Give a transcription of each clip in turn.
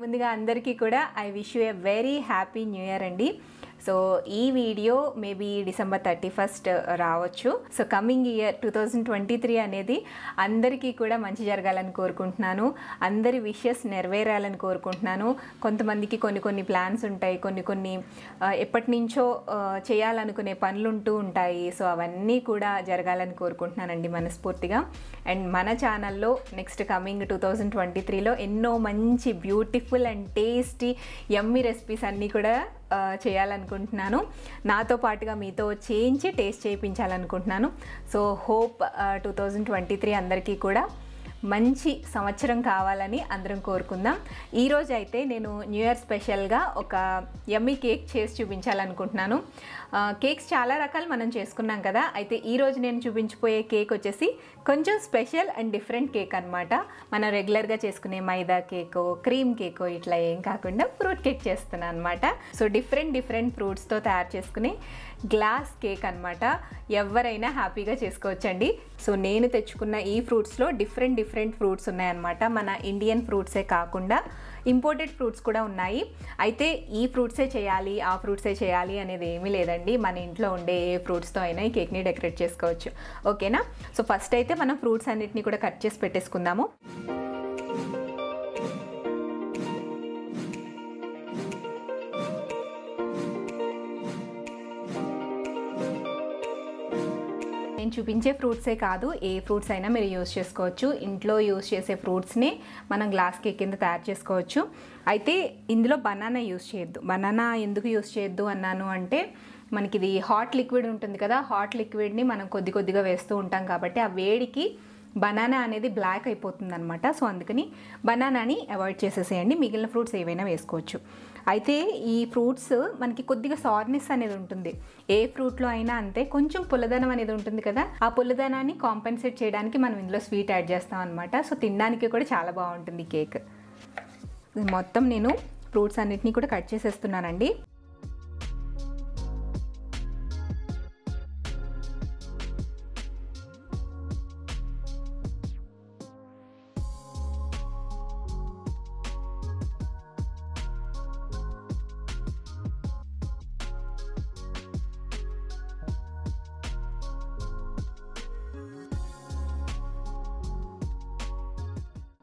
ముందుగా అందరికీ కూడా I wish you a very happy new year అండి. సో ఈ వీడియో మేబీ December 31st రావచ్చు. సో కమింగ్ ఇయర్ 2023 అనేది అందరికీ కూడా మంచి జరగాలని కోరుకుంటున్నాను. అందరి విషెస్ నెరవేరాలని కోరుకుంటున్నాను. కొంతమందికి కొన్ని ప్లాన్స్ ఉంటాయి, కొన్ని ఎప్పటి నుంచో చేయాలనుకునే పనులు ఉంటూ ఉంటాయి. సో అవన్నీ కూడా జరగాలని కోరుకుంటున్నానండి మనస్ఫూర్తిగా. అండ్ మన ఛానల్లో నెక్స్ట్ కమింగ్ 2023లో ఎన్నో మంచి beautiful and tasty yummy recipes అన్నీ కూడా చేయాలనుకుంటున్నాను. నాతో పాటుగా మీతో చేయించి టేస్ట్ చేయించాలనుకుంటున్నాను. సో హోప్ 2023 అందరికీ కూడా మంచి సంవత్సరం కావాలని అందరం కోరుకుందాం. ఈరోజు అయితే నేను న్యూ ఇయర్ స్పెషల్గా ఒక యమ్మీ కేక్ చేసి చూపించాలనుకుంటున్నాను. కేక్స్ చాలా రకాలు మనం చేసుకున్నాం కదా, అయితే ఈరోజు నేను చూపించిపోయే కేక్ వచ్చేసి కొంచెం స్పెషల్ అండ్ డిఫరెంట్ కేక్ అనమాట. మనం రెగ్యులర్గా చేసుకునే మైదా కేకో క్రీమ్ కేకో ఇట్లా ఏం కాకుండా ఫ్రూట్ కేక్ చేస్తున్నాను అనమాట. సో డిఫరెంట్ ఫ్రూట్స్తో తయారు చేసుకునే గ్లాస్ కేక్ అనమాట. ఎవరైనా హ్యాపీగా చేసుకోవచ్చండి. సో నేను తెచ్చుకున్న ఈ ఫ్రూట్స్లో డిఫరెంట్ ఫ్రూట్స్ ఉన్నాయన్నమాట. మన ఇండియన్ ఫ్రూట్సే కాకుండా ఇంపోర్టెడ్ ఫ్రూట్స్ కూడా ఉన్నాయి. అయితే ఈ ఫ్రూట్సే చేయాలి ఆ ఫ్రూట్సే చేయాలి అనేది ఏమీ లేదండి. మన ఇంట్లో ఉండే ఏ ఫ్రూట్స్తో అయినా ఈ కేక్ని డెకరేట్ చేసుకోవచ్చు. ఓకేనా? సో ఫస్ట్ అయితే మనం ఫ్రూట్స్ అన్నిటిని కూడా కట్ చేసి పెట్టేసుకుందాము. నేను చూపించే ఫ్రూట్సే కాదు, ఏ ఫ్రూట్స్ అయినా మీరు యూస్ చేసుకోవచ్చు. ఇంట్లో యూస్ చేసే ఫ్రూట్స్ని మనం గ్లాస్ కేక్ కింద తయారు చేసుకోవచ్చు. అయితే ఇందులో బనానా యూస్ చేయొద్దు. బనానా ఎందుకు యూస్ చేయొద్దు అన్నాను అంటే, మనకి ఇది హాట్ లిక్విడ్ ఉంటుంది కదా, హాట్ లిక్విడ్ని మనం కొద్దిగా వేస్తూ ఉంటాం కాబట్టి ఆ వేడికి బనానా అనేది బ్లాక్ అయిపోతుంది అనమాట. సో అందుకని బనానాని అవాయిడ్ చేసేసేయండి. మిగిలిన ఫ్రూట్స్ ఏవైనా వేసుకోవచ్చు. అయితే ఈ ఫ్రూట్స్ మనకి కొద్దిగా సార్నెస్ అనేది ఉంటుంది. ఏ ఫ్రూట్లో అయినా అంతే, కొంచెం పుల్లదనం అనేది ఉంటుంది కదా, ఆ పుల్లదనాన్ని కాంపెన్సేట్ చేయడానికి మనం ఇందులో స్వీట్ యాడ్ చేస్తాం అనమాట. సో తినడానికి కూడా చాలా బాగుంటుంది కేక్. మొత్తం నేను ఫ్రూట్స్ అన్నిటినీ కూడా కట్ చేసేస్తున్నానండి.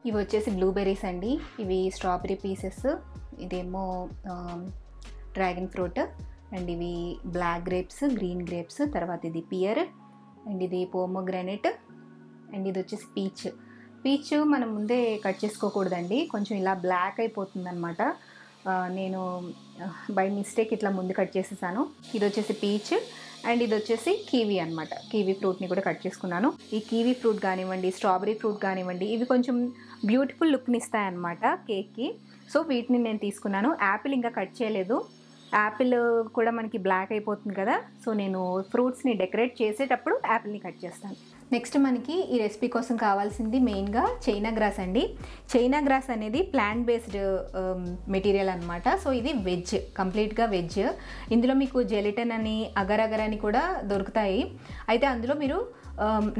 ఇవి వచ్చేసి బ్లూబెర్రీస్ అండి. ఇవి స్ట్రాబెర్రీ పీసెస్, ఇదేమో డ్రాగన్ ఫ్రూట్, అండ్ ఇవి బ్లాక్ గ్రేప్స్, గ్రీన్ గ్రేప్స్, తర్వాత ఇది పియర్, అండ్ ఇది పోమోగ్రానైట్, అండ్ ఇది వచ్చేసి పీచ్ మనం ముందే కట్ చేసుకోకూడదండి, కొంచెం ఇలా బ్లాక్ అయిపోతుంది అనమాట. నేను బై మిస్టేక్ ఇట్లా ముందు కట్ చేసేసాను. ఇది వచ్చేసి పీచ్, అండ్ ఇది వచ్చేసి కివీ అనమాట. కివీ ఫ్రూట్ని కూడా కట్ చేసుకున్నాను. ఈ కివీ ఫ్రూట్ కానివ్వండి, స్ట్రాబెరీ ఫ్రూట్ కానివ్వండి, ఇవి కొంచెం బ్యూటిఫుల్ లుక్ని ఇస్తాయన్నమాట కేక్కి. సో వీటిని నేను తీసుకున్నాను. యాపిల్ ఇంకా కట్ చేయలేదు. యాపిల్ కూడా మనకి బ్లాక్ అయిపోతుంది కదా, సో నేను ఫ్రూట్స్ని డెకరేట్ చేసేటప్పుడు యాపిల్ని కట్ చేస్తాను. నెక్స్ట్ మనకి ఈ రెసిపీ కోసం కావాల్సింది మెయిన్గా చైనా గ్రాస్ అండి. చైనా గ్రాస్ అనేది ప్లాంట్ బేస్డ్ మెటీరియల్ అనమాట. సో ఇది వెజ్, కంప్లీట్గా వెజ్. ఇందులో మీకు జెలిటన్ అని అగర్ అని కూడా దొరుకుతాయి. అయితే అందులో మీరు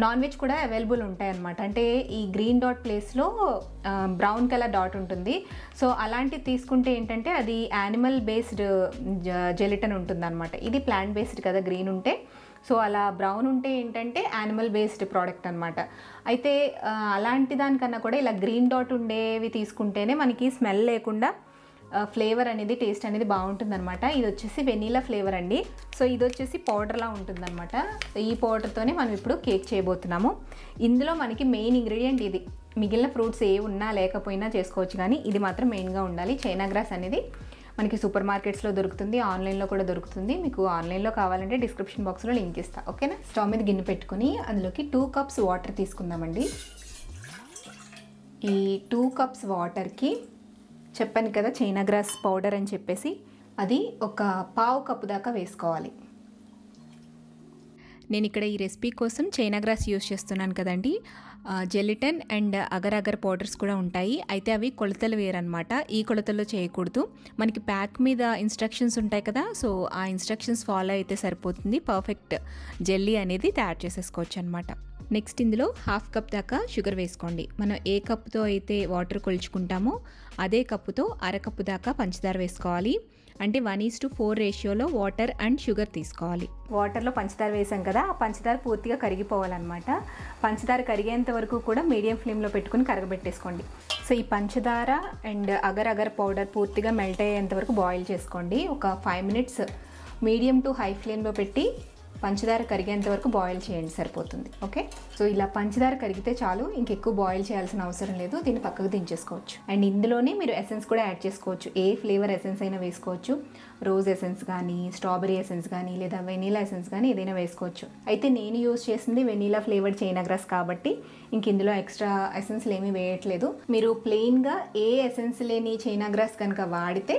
నాన్ వెజ్ కూడా అవైలబుల్ ఉంటాయన్నమాట. అంటే ఈ గ్రీన్ డాట్ ప్లేస్లో బ్రౌన్ కలర్ డాట్ ఉంటుంది. సో అలాంటివి తీసుకుంటే ఏంటంటే అది యానిమల్ బేస్డ్ జెలిటన్ ఉంటుంది అనమాట. ఇది ప్లాంట్ బేస్డ్ కదా గ్రీన్ ఉంటే. సో అలా బ్రౌన్ ఉంటే ఏంటంటే యానిమల్ బేస్డ్ ప్రోడక్ట్ అనమాట. అయితే అలాంటి దానికన్నా కూడా ఇలా గ్రీన్ డాట్ ఉండేవి తీసుకుంటేనే మనకి స్మెల్ లేకుండా ఫ్లేవర్ అనేది, టేస్ట్ అనేది బాగుంటుంది అనమాట. ఇది వచ్చేసి వెనీలా ఫ్లేవర్ అండి. సో ఇది వచ్చేసి పౌడర్లా ఉంటుంది అనమాట. ఈ పౌడర్తోనే మనం ఇప్పుడు కేక్ చేయబోతున్నాము. ఇందులో మనకి మెయిన్ ఇంగ్రీడియంట్ ఇది. మిగిలిన ఫ్రూట్స్ ఏ ఉన్నా లేకపోయినా చేసుకోవచ్చు, కానీ ఇది మాత్రం మెయిన్గా ఉండాలి. చైనా గ్రాస్ అనేది మనకి సూపర్ మార్కెట్స్లో దొరుకుతుంది, ఆన్లైన్లో కూడా దొరుకుతుంది. మీకు ఆన్లైన్లో కావాలంటే డిస్క్రిప్షన్ బాక్స్లో లింక్ ఇస్తా. ఓకేనా? స్టవ్ మీద గిన్నె పెట్టుకుని అందులోకి 2 cups వాటర్ తీసుకుందామండి. ఈ 2 cups వాటర్కి చెప్పాను కదా చైనా గ్రాస్ పౌడర్ అని చెప్పేసి, అది ఒక 1/2 కప్పు దాకా వేసుకోవాలి. నేను ఇక్కడ ఈ రెసిపీ కోసం చైనా గ్రాస్ యూస్ చేస్తున్నాను కదండి. జెలిటన్ అండ్ అగర్ పౌడర్స్ కూడా ఉంటాయి. అయితే అవి కొలతలు వేరనమాట. ఈ కొలతల్లో చేయకూడదు. మనకి ప్యాక్ మీద ఇన్స్ట్రక్షన్స్ ఉంటాయి కదా, సో ఆ ఇన్స్ట్రక్షన్స్ ఫాలో అయితే సరిపోతుంది. పర్ఫెక్ట్ జెల్లీ అనేది తయారు చేసేసుకోవచ్చు అనమాట. నెక్స్ట్ ఇందులో హాఫ్ కప్ దాకా షుగర్ వేసుకోండి. మనం ఏ కప్పుతో అయితే వాటర్ కొలుచుకుంటామో అదే కప్పుతో అరకప్పు దాకా పంచదార వేసుకోవాలి. అంటే 1:4 రేషియోలో వాటర్ అండ్ షుగర్ తీసుకోవాలి. వాటర్లో పంచదార వేసాం కదా, ఆ పంచదార పూర్తిగా కరిగిపోవాలన్నమాట. పంచదార కరిగేంత వరకు కూడా మీడియం ఫ్లేమ్లో పెట్టుకుని కరగబెట్టేసుకోండి. సో ఈ పంచదార అండ్ అగర్ అగర్ పౌడర్ పూర్తిగా మెల్ట్ అయ్యేంత వరకు బాయిల్ చేసుకోండి. ఒక 5 మినిట్స్ మీడియం టు హై ఫ్లేమ్లో పెట్టి పంచదార కరిగేంత వరకు బాయిల్ చేయండి, సరిపోతుంది. ఓకే, సో ఇలా పంచదార కరిగితే చాలు, ఇంకెక్కువ బాయిల్ చేయాల్సిన అవసరం లేదు. దీన్ని పక్కకు దించేసుకోవచ్చు. అండ్ ఇందులోనే మీరు ఎసెన్స్ కూడా యాడ్ చేసుకోవచ్చు. ఏ ఫ్లేవర్ ఎసెన్స్ అయినా వేసుకోవచ్చు. రోజ్ ఎసెన్స్ కానీ, స్ట్రాబెరీ ఎసెన్స్ కానీ, లేదా వెనీలా ఎసెన్స్ కానీ ఏదైనా వేసుకోవచ్చు. అయితే నేను యూజ్ చేసింది వెనీలా ఫ్లేవర్డ్ చైనా గ్రాస్ కాబట్టి ఇంక ఇందులో ఎక్స్ట్రా ఎసెన్స్లు ఏమీ వేయట్లేదు. మీరు ప్లెయిన్గా ఏ ఎసెన్స్ లేని చైనా గ్రాస్ కనుక వాడితే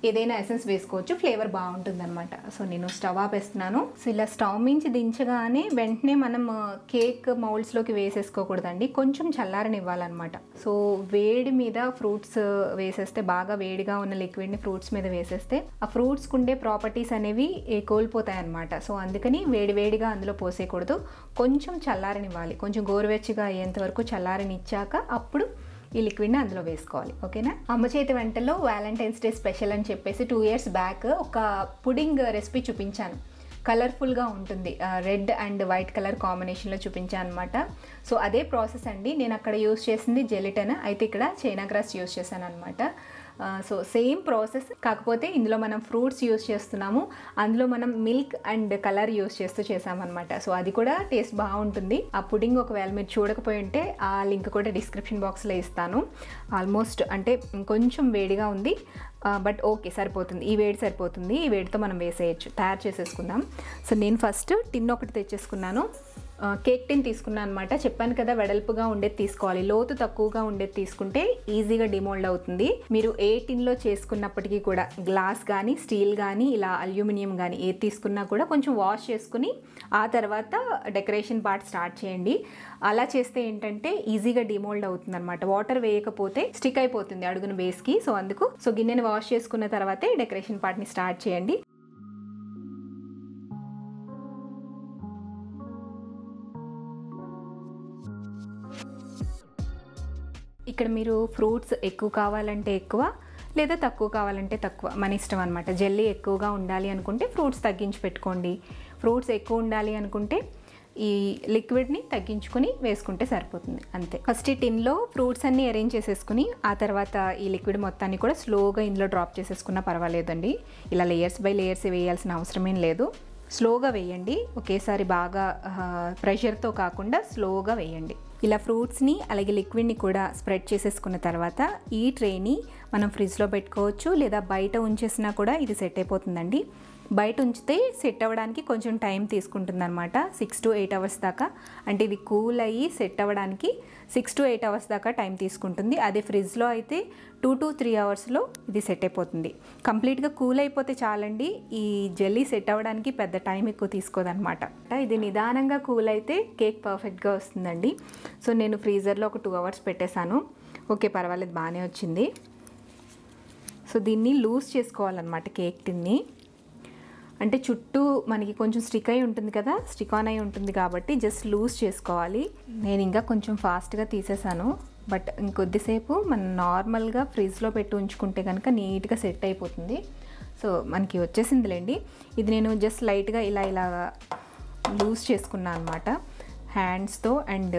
ఏదైనా ఎసెన్స్ వేసుకోవచ్చు, ఫ్లేవర్ బాగుంటుంది అనమాట. సో నేను స్టవ్ ఆపేస్తున్నాను. సో ఇలా స్టవ్ మించి దించగానే వెంటనే మనం కేక్ మౌల్డ్స్లోకి వేసేసుకోకూడదండి, కొంచెం చల్లారనివ్వాలన్నమాట. సో వేడి మీద ఫ్రూట్స్ వేసేస్తే, బాగా వేడిగా ఉన్న లిక్విడ్ని ఫ్రూట్స్ మీద వేసేస్తే ఆ ఫ్రూట్స్కి ఉండే ప్రాపర్టీస్ అనేవి కోల్పోతాయి అన్నమాట. సో అందుకని వేడివేడిగా అందులో పోసేయకూడదు, కొంచెం చల్లారనివ్వాలి. కొంచెం గోరువెచ్చగా అయ్యేంత వరకు చల్లారనిచ్చాక అప్పుడు ఈ లిక్విడ్ని అందులో వేసుకోవాలి. ఓకేనా. అమ్మ చేతి వంటలో వ్యాలంటైన్స్ డే స్పెషల్ అని చెప్పేసి 2 years బ్యాక్ ఒక పుడింగ్ రెసిపీ చూపించాను. కలర్ఫుల్గా ఉంటుంది, రెడ్ అండ్ వైట్ కలర్ కాంబినేషన్లో చూపించాను అనమాట. సో అదే ప్రాసెస్ అండి. నేను అక్కడ యూస్ చేసింది జెలిటన్, అయితే ఇక్కడ చైనా గ్రాస్ యూస్ చేశాను అనమాట. సో సేమ్ ప్రాసెస్, కాకపోతే ఇందులో మనం ఫ్రూట్స్ యూస్ చేస్తున్నాము, అందులో మనం మిల్క్ అండ్ కలర్ యూస్ చేస్తూ చేసామన్నమాట. సో అది కూడా టేస్ట్ బాగుంటుంది. ఆ పుడింగ్ ఒకవేళ మీరు చూడకపోయి ఉంటే ఆ లింక్ కూడా డిస్క్రిప్షన్ బాక్స్లో ఇస్తాను. ఆల్మోస్ట్ అంటే కొంచెం వేడిగా ఉంది, బట్ ఓకే సరిపోతుంది, ఈ వేడి సరిపోతుంది. ఈ వేడితో మనం వేసేయచ్చు, తయారు చేసేసుకుందాం. సో నేను ఫస్ట్ టిన్ ఒకటి తెచ్చేసుకున్నాను. కేక్ టిన్ తీసుకున్నాను అనమాట. చెప్పాను కదా వెడల్పుగా ఉండేది తీసుకోవాలి, లోతు తక్కువగా ఉండేది తీసుకుంటే ఈజీగా డిమోల్డ్ అవుతుంది. మీరు ఏ టిన్లో చేసుకున్నప్పటికీ కూడా గ్లాస్ కానీ స్టీల్ కానీ ఇలా అల్యూమినియం కానీ ఏది తీసుకున్నా కూడా కొంచెం వాష్ చేసుకుని ఆ తర్వాత డెకరేషన్ పార్ట్ స్టార్ట్ చేయండి. అలా చేస్తే ఏంటంటే ఈజీగా డిమోల్డ్ అవుతుంది అనమాట. వాటర్ వేయకపోతే స్టిక్ అయిపోతుంది అడుగున బేస్కి. సో అందుకు గిన్నెని వాష్ చేసుకున్న తర్వాతే డెకరేషన్ పార్ట్ని స్టార్ట్ చేయండి. ఇక్కడ మీరు ఫ్రూట్స్ ఎక్కువ కావాలంటే ఎక్కువ, లేదా తక్కువ కావాలంటే తక్కువ, మన ఇష్టం అనమాట. జెల్లీ ఎక్కువగా ఉండాలి అనుకుంటే ఫ్రూట్స్ తగ్గించి పెట్టుకోండి, ఫ్రూట్స్ ఎక్కువ ఉండాలి అనుకుంటే ఈ లిక్విడ్ని తగ్గించుకొని వేసుకుంటే సరిపోతుంది, అంతే. ఫస్ట్ ఈ టిన్లో ఫ్రూట్స్ అన్నీ అరేంజ్ చేసేసుకుని ఆ తర్వాత ఈ లిక్విడ్ మొత్తాన్ని కూడా స్లోగా ఇందులో డ్రాప్ చేసేసుకున్నా పర్వాలేదండి. ఇలా లేయర్స్ బై లేయర్స్ వేయాల్సిన అవసరమేం లేదు. స్లోగా వేయండి, ఒకేసారి బాగా ప్రెషర్తో కాకుండా స్లోగా వేయండి. ఇలా ఫ్రూట్స్ని అలాగే లిక్విడ్ని కూడా స్ప్రెడ్ చేసేసుకున్న తర్వాత ఈ ట్రేని మనం ఫ్రిడ్జ్లో పెట్టుకోవచ్చు, లేదా బయట ఉంచేసినా కూడా ఇది సెట్ అయిపోతుందండి. బయట ఉంచితే సెట్ అవ్వడానికి కొంచెం టైం తీసుకుంటుంది అనమాట, 6 to 8 hours దాకా. అంటే ఇది కూల్ అయ్యి సెట్ అవ్వడానికి 6 to 8 hours దాకా టైం తీసుకుంటుంది. అదే ఫ్రిడ్జ్లో అయితే 2 to 3 hours ఇది సెట్ అయిపోతుంది. కంప్లీట్గా కూల్ అయిపోతే చాలండి, ఈ జెల్లీ సెట్ అవ్వడానికి పెద్ద టైం ఎక్కువ తీసుకోదన్నమాట. ఇది నిదానంగా కూల్ అయితే కేక్ పర్ఫెక్ట్గా వస్తుందండి. సో నేను ఫ్రీజర్లో ఒక 2 hours పెట్టేశాను. ఓకే పర్వాలేదు, బాగానే వచ్చింది. సో దీన్ని లూజ్ చేసుకోవాలన్నమాట కేక్ టిన్ని. అంటే చుట్టూ మనకి కొంచెం స్టిక్ అయి ఉంటుంది కదా, స్టిక్ ఆన్ అయి ఉంటుంది కాబట్టి జస్ట్ లూజ్ చేసుకోవాలి. నేను ఇంకా కొంచెం ఫాస్ట్గా తీసేసాను, బట్ ఇంకొద్దిసేపు మనం నార్మల్గా ఫ్రిడ్జ్లో పెట్టి ఉంచుకుంటే కనుక నీట్గా సెట్ అయిపోతుంది. సో మనకి వచ్చేసిందిలేండి. ఇది నేను జస్ట్ లైట్గా ఇలా లూజ్ చేసుకున్నాను అనమాట హ్యాండ్స్తో, అండ్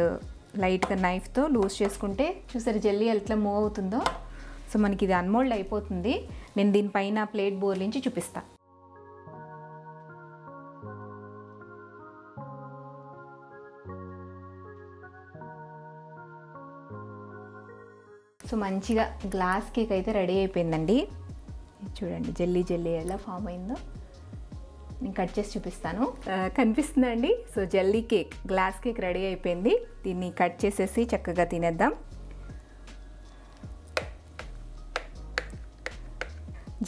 లైట్గా నైఫ్తో లూజ్ చేసుకుంటే చూసారు జెల్లీ ఎట్లా మూవ్ అవుతుందో. సో మనకి ఇది అన్మోల్డ్ అయిపోతుంది. నేను దీనిపైన ప్లేట్ బోర్లించి చూపిస్తాను. సో మంచిగా గ్లాస్ కేక్ అయితే రెడీ అయిపోయిందండి. చూడండి జెల్లీ జెల్లీ ఎలా ఫామ్ అయిందో, నేను కట్ చేసి చూపిస్తాను. కనిపిస్తుందండి. So jelly cake, glass cake ready అయిపోయింది. దీన్ని కట్ చేసేసి చక్కగా తినేద్దాం.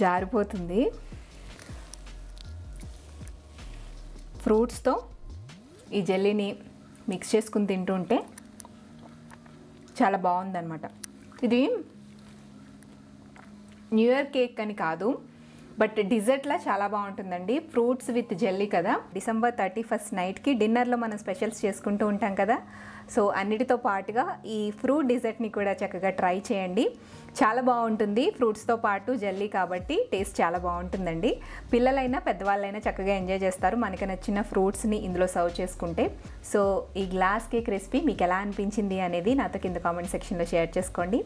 జారిపోతుంది. ఫ్రూట్స్తో ఈ జెల్లీని మిక్స్ చేసుకుని తింటుంటే చాలా బాగుందన్నమాట. ఇది న్యూ ఇయర్ కేక్ అని కాదు, బట్ డిజర్ట్లా చాలా బాగుంటుందండి. ఫ్రూట్స్ విత్ జెల్లీ కదా. డిసెంబర్ 31st నైట్కి డిన్నర్లో మనం స్పెషల్స్ చేసుకుంటూ ఉంటాం కదా. సో అన్నిటితో పాటుగా ఈ ఫ్రూట్ డిజర్ట్ని కూడా చక్కగా ట్రై చేయండి. చాలా బాగుంటుంది. ఫ్రూట్స్తో పాటు జెల్లీ కాబట్టి టేస్ట్ చాలా బాగుంటుందండి. పిల్లలైనా పెద్దవాళ్ళైనా చక్కగా ఎంజాయ్ చేస్తారు మనకి నచ్చిన ఫ్రూట్స్ని ఇందులో సర్వ్ చేసుకుంటే. సో ఈ గ్లాస్ కేక్ రెసిపీ మీకు ఎలా అనిపించింది అనేది నాతో కింద కామెంట్ సెక్షన్లో షేర్ చేసుకోండి.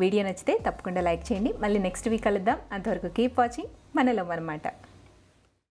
వీడియో నచ్చితే తప్పకుండా లైక్ చేయండి. మళ్ళీ నెక్స్ట్ వీక్ కలుద్దాం. అంతవరకు కీప్ వాచింగ్ మనలో అనమాట.